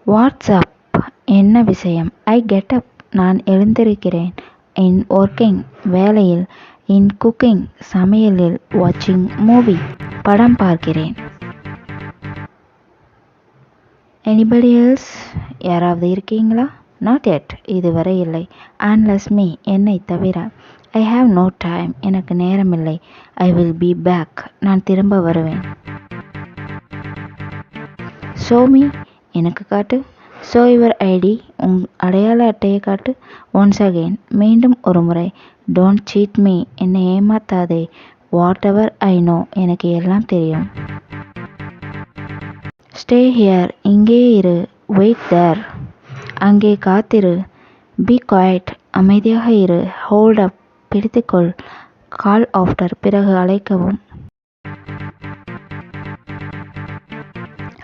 WhatsApp. என்ன விஷயம்? I get up. நான் எழுந்திருக்கிறேன். In working. வேலையில். In cooking. சமையலில். வாட்சிங் மூவி. படம் பார்க்கிறேன். Anybody else? யாராவது இருக்கீங்களா? Not yet. இதுவரை இல்லை. Unless me. என்னை தவிர. I have no time. எனக்கு நேரமில்லை. I will be back. நான் திரும்ப வருவேன். Show me. எனக்கு காட்டு. Show your ID. அடையாள அட்டையை காட்டு. Once again. மீண்டும் ஒரு முறை. Don't cheat me. என்னை ஏமாத்தாதே. Whatever I know. எனக்கு எல்லாம் தெரியும். Stay here. இங்கே இரு. Wait there. அங்கே காத்திரு. Be quiet. அமைதியாக இரு. Hold up. பிடித்துக்கொள். Call after. பிறகு அழைக்கவும்.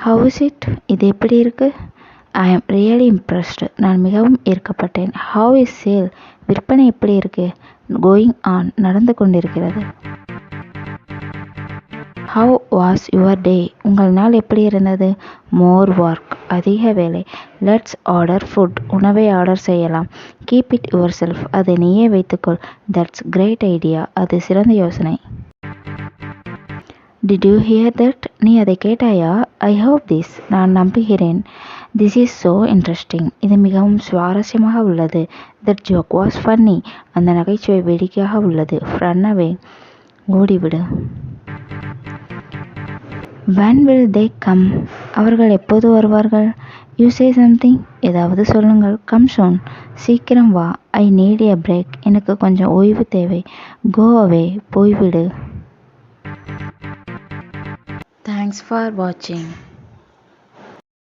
How is it? இது எப்படி இருக்கு? ஐ ஆம் ரியலி இம்ப்ரெஸ்டு. நான் மிகவும் ஈர்க்கப்பட்டேன். How is sale? விற்பனை எப்படி இருக்கு? Going on. நடந்து கொண்டிருக்கிறது. How was your day? உங்கள் நாள் எப்படி இருந்தது? More work. அதிக வேலை. Let's order food. உணவை ஆர்டர் செய்யலாம். Keep it yourself. அதை நீயே வைத்துக்கொள். That's great idea. அது சிறந்த யோசனை. Did you hear that? நீ அதை கேட்டாயா? I hope this. நான் நம்புகிறேன். This is so interesting. இது மிகவும் சுவாரஸ்யமாக உள்ளது. That joke was funny. அந்த நகைச்சுவை வேடிக்கையாக உள்ளது. Run away. ஓடிவிடு. when will they come? அவர்கள் எப்போது வருவார்கள்? You say something. ஏதாவது சொல்லுங்கள். கம் சூன். சீக்கிரம் வா. I need a break. எனக்கு கொஞ்சம் ஓய்வு தேவை. கோ அவே. போய்விடு. Thanks for watching.